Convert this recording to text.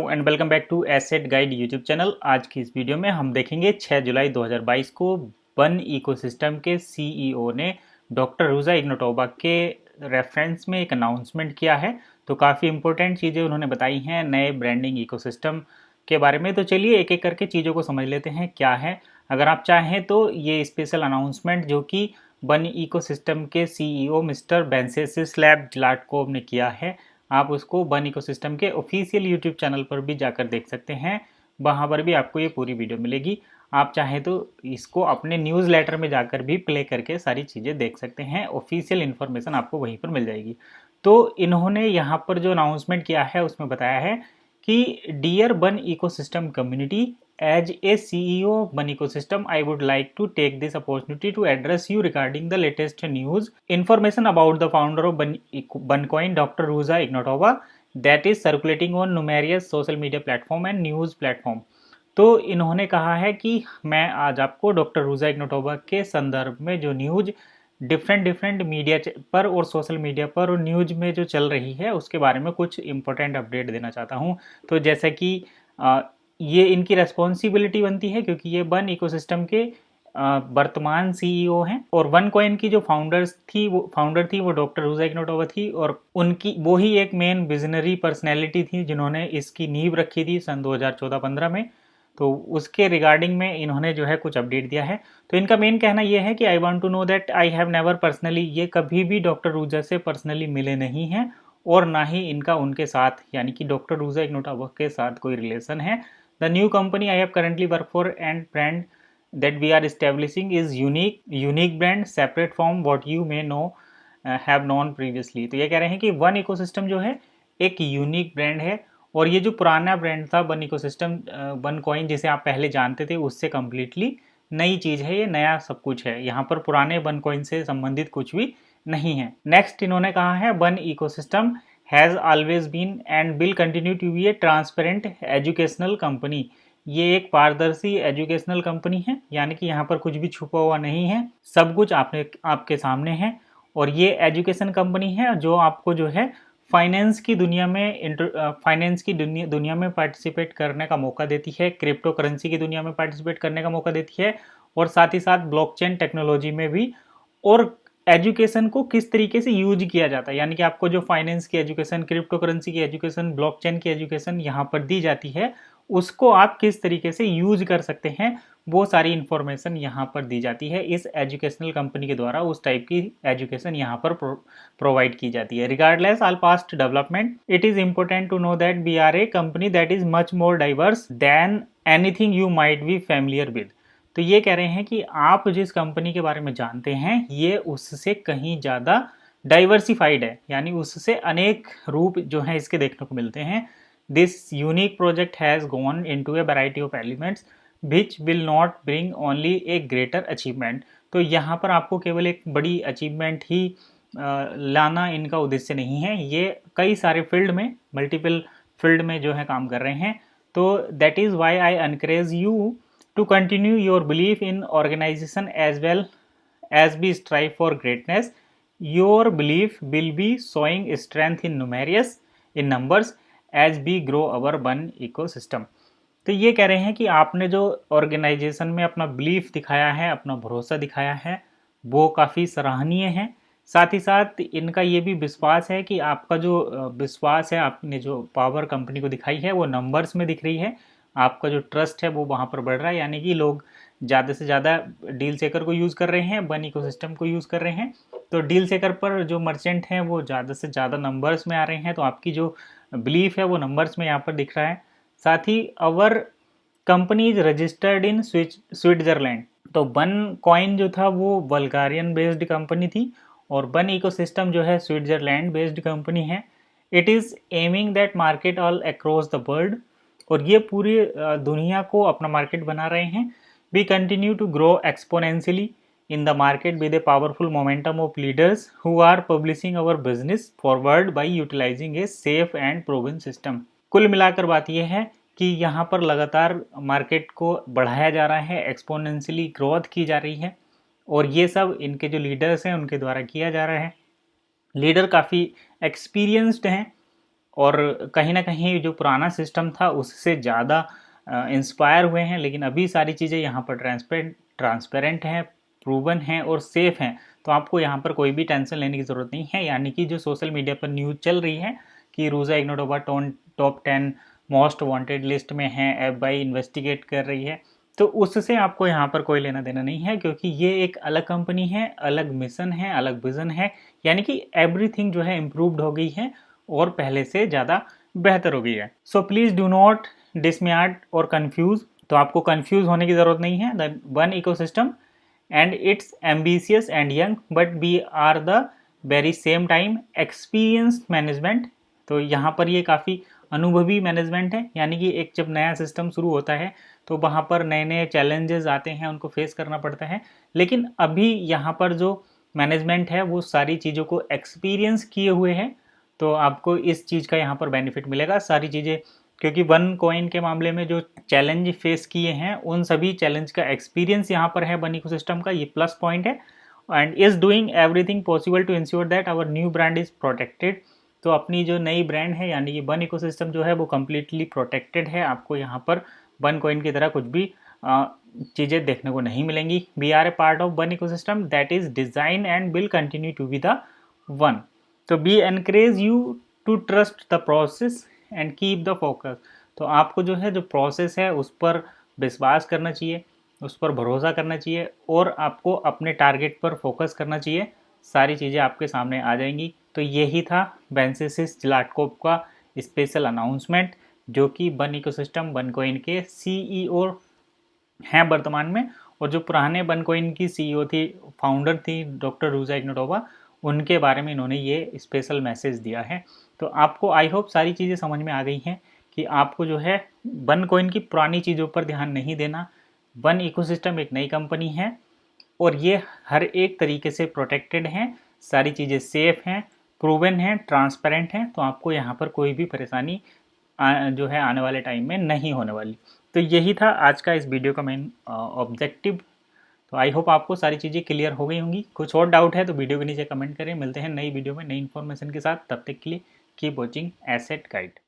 And welcome back to asset guide YouTube channel. आज की इस वीडियो में हम देखेंगे 6 जुलाई 2022 को बन इकोसिस्टम के सीईओ ने डॉक्टर रूजा इग्नोटोवा के रेफरेंस में एक अनाउंसमेंट किया है। तो काफ़ी इंपॉर्टेंट चीज़ें उन्होंने बताई हैं नए ब्रांडिंग इकोसिस्टम के बारे में। तो चलिए एक एक करके चीज़ों को समझ लेते हैं क्या है। अगर आप चाहें तो ये स्पेशल अनाउंसमेंट जो कि बन इकोसिस्टम के सीईओ मिस्टर वेंसेस्लाव ज़्लाटकोव ने किया है, आप उसको बन इकोसिस्टम के ऑफिशियल यूट्यूब चैनल पर भी जाकर देख सकते हैं। वहाँ पर भी आपको ये पूरी वीडियो मिलेगी। आप चाहें तो इसको अपने न्यूज़ लेटर में जाकर भी प्ले करके सारी चीज़ें देख सकते हैं। ऑफिशियल इन्फॉर्मेशन आपको वहीं पर मिल जाएगी। तो इन्होंने यहाँ पर जो अनाउंसमेंट किया है उसमें बताया है कि डियर बन ecosystem community, as a CEO of Bun Ecosystem, I would like to take this opportunity to address you regarding the latest news information about the founder of Buncoin, Dr. Ruza Ignatova, that is circulating on numerous social media platform and news platform। तो इन्होंने कहा है कि मैं आज आपको doctor Ruja इग्नोटोवा के संदर्भ में जो न्यूज डिफरेंट मीडिया पर और सोशल मीडिया पर और न्यूज में जो चल रही है उसके बारे में कुछ इंपॉर्टेंट अपडेट देना चाहता हूँ। तो जैसा कि ये इनकी रेस्पॉन्सिबिलिटी बनती है क्योंकि ये बन इकोसिस्टम के वर्तमान सीईओ हैं और वन कॉइन की जो फाउंडर थी वो डॉक्टर रूजा इग्नोटोवा थी और उनकी वो ही एक मेन विजनरी पर्सनैलिटी थी जिन्होंने इसकी नींव रखी थी सन 2014-15 में। तो उसके रिगार्डिंग में इन्होंने जो है कुछ अपडेट दिया है। तो इनका मेन कहना यह है कि I want to know that I have never personally, ये कभी भी डॉक्टर रूजा से पर्सनली मिले नहीं हैं और ना ही इनका उनके साथ यानी कि डॉक्टर रूजा इग्नोटोवा के साथ कोई रिलेशन है। The new company I have currently worked for and brand that we are establishing is unique brand separate from what you may know have known previously। तो ये कह रहे हैं कि वन इकोसिस्टम जो है एक यूनिक ब्रांड है और ये जो पुराना ब्रांड था वन इकोसिस्टम वन कॉइन जिसे आप पहले जानते थे उससे कम्प्लीटली नई चीज़ है, ये नया सब कुछ है। यहाँ पर पुराने वन कॉइन से संबंधित कुछ भी नहीं है। नेक्स्ट इन्होंने कहा है one ecosystem has always been and will continue to be a transparent educational company। ये एक पारदर्शी एजुकेशनल कंपनी है यानी कि यहाँ पर कुछ भी छुपा हुआ नहीं है, सब कुछ आपके सामने है। और ये एजुकेशन कंपनी है जो आपको जो है फाइनेंस की दुनिया में पार्टिसिपेट करने का मौका देती है, क्रिप्टो करेंसी की दुनिया में पार्टिसिपेट करने का मौका देती है और साथ ही साथ ब्लॉकचेन टेक्नोलॉजी में भी। और एजुकेशन को किस तरीके से यूज किया जाता है यानी कि आपको जो फाइनेंस की एजुकेशन, क्रिप्टो करेंसी की एजुकेशन, ब्लॉकचेन की एजुकेशन यहाँ पर दी जाती है उसको आप किस तरीके से यूज कर सकते हैं वो सारी इंफॉर्मेशन यहाँ पर दी जाती है। इस एजुकेशनल कंपनी के द्वारा उस टाइप की एजुकेशन यहाँ पर प्रोवाइड की जाती है। Regardless all past development, it is important to know that we are a company that is much more diverse than anything you might be familiar with. तो ये कह रहे हैं कि आप जिस कंपनी के बारे में जानते हैं ये उससे कहीं ज़्यादा डाइवर्सिफाइड है यानी उससे अनेक रूप जो हैं इसके देखने को मिलते हैं। This unique project has gone into A variety of elements which will not bring only A greater achievement. तो यहाँ पर आपको केवल एक बड़ी अचीवमेंट ही लाना इनका उद्देश्य नहीं है, ये कई सारे फील्ड में, मल्टीपल फील्ड में जो है काम कर रहे हैं। तो that is why I encourage you to continue your belief in organization as well as we strive for greatness। your belief will be showing strength in numbers as we grow our Bun ecosystem। तो ये कह रहे हैं कि आपने जो organisation में अपना बिलीफ दिखाया है, अपना भरोसा दिखाया है, वो काफ़ी सराहनीय है। साथ ही साथ इनका ये भी विश्वास है कि आपका जो विश्वास है, आपने जो पावर कंपनी को दिखाई है वो नंबर्स में दिख रही है। आपका जो ट्रस्ट है वो वहाँ पर बढ़ रहा है यानी कि लोग ज़्यादा से ज़्यादा डील सेकर को यूज़ कर रहे हैं, बन इकोसिस्टम को यूज़ कर रहे हैं। तो डील सेकर पर जो मर्चेंट हैं वो ज़्यादा से ज़्यादा नंबर्स में आ रहे हैं, तो आपकी जो बिलीफ है वो नंबर्स में यहाँ पर दिख रहा है। साथ ही our company is registered in Switzerland. तो बन कॉइन जो था वो बल्गारियन बेस्ड कंपनी थी और बन इकोसिस्टम जो है स्विट्ज़रलैंड बेस्ड कंपनी है। It is aiming that market all across the world, और ये पूरी दुनिया को अपना मार्केट बना रहे हैं। We continue to grow exponentially in the market with a powerful momentum of leaders who are publishing our business forward by utilising a safe and proven system. कुल मिलाकर बात यह है कि यहाँ पर लगातार मार्केट को बढ़ाया जा रहा है, एक्सपोनेंशियली ग्रोथ की जा रही है और ये सब इनके जो लीडर्स हैं उनके द्वारा किया जा रहा है। लीडर काफ़ी एक्सपीरियंस्ड हैं और कहीं ना कहीं जो पुराना सिस्टम था उससे ज़्यादा इंस्पायर हुए हैं, लेकिन अभी सारी चीज़ें यहाँ पर ट्रांसपेरेंट हैं, प्रूवन हैं और सेफ हैं। तो आपको यहाँ पर कोई भी टेंशन लेने की ज़रूरत नहीं है। यानी कि जो सोशल मीडिया पर न्यूज़ चल रही है कि Ruja Ignatova top 10 most wanted list में है, एफबीआई इन्वेस्टिगेट कर रही है, तो उससे आपको यहाँ पर कोई लेना देना नहीं है, क्योंकि ये एक अलग कंपनी है, अलग मिशन है, अलग विजन है। यानी कि एवरीथिंग जो है इम्प्रूव्ड हो गई है और पहले से ज़्यादा बेहतर हो गई है। सो प्लीज़ डू नॉट डिसमियार्ड और कंफ्यूज। तो आपको कंफ्यूज होने की ज़रूरत नहीं है। The one ecosystem and it's ambitious and young, but we are the very same time experienced management। तो यहाँ पर ये काफ़ी अनुभवी मैनेजमेंट है। यानी कि एक जब नया सिस्टम शुरू होता है तो वहाँ पर नए नए चैलेंजेस आते हैं, उनको फेस करना पड़ता है। लेकिन अभी यहाँ पर जो मैनेजमेंट है वो सारी चीज़ों को एक्सपीरियंस किए हुए है, तो आपको इस चीज़ का यहाँ पर बेनिफिट मिलेगा। सारी चीज़ें, क्योंकि वन कॉइन के मामले में जो चैलेंज फेस किए हैं उन सभी चैलेंज का एक्सपीरियंस यहाँ पर है वन इकोसिस्टम का, ये प्लस पॉइंट है। And is doing everything possible to ensure that our new brand is protected. तो अपनी जो नई ब्रांड है यानी कि वन इकोसिस्टम जो है वो कम्प्लीटली प्रोटेक्टेड है। आपको यहाँ पर वन कॉइन की तरह कुछ भी चीज़ें देखने को नहीं मिलेंगी। We are a part of one ecosystem that is design and will continue to be the one. तो be encourage you to trust the process and keep the focus. तो आपको जो है जो प्रोसेस है उस पर विश्वास करना चाहिए, उस पर भरोसा करना चाहिए और आपको अपने टारगेट पर फोकस करना चाहिए। सारी चीज़ें आपके सामने आ जाएंगी। तो यही था बेंसिस ज़्लाटकोव का स्पेशल अनाउंसमेंट, जो कि वन इकोसिस्टम वन कॉइन के सीईओ हैं वर्तमान में। और जो पुराने वन कॉइन की सीईओ थी, फाउंडर थी डॉक्टर रूजा इग्नोटोवा, उनके बारे में इन्होंने ये स्पेशल मैसेज दिया है। तो आपको आई होप सारी चीज़ें समझ में आ गई हैं कि आपको जो है वन कॉइन की पुरानी चीज़ों पर ध्यान नहीं देना। वन इकोसिस्टम एक नई कंपनी है और ये हर एक तरीके से प्रोटेक्टेड हैं, सारी चीज़ें सेफ हैं, प्रूवन हैं, ट्रांसपेरेंट हैं। तो आपको यहाँ पर कोई भी परेशानी जो है आने वाले टाइम में नहीं होने वाली। तो यही था आज का इस वीडियो का मेन ऑब्जेक्टिव। तो आई होप आपको सारी चीज़ें क्लियर हो गई होंगी। कुछ और डाउट है तो वीडियो के नीचे कमेंट करें। मिलते हैं नई वीडियो में नई इन्फॉर्मेशन के साथ। तब तक के लिए कीप वॉचिंग एसेट गाइड।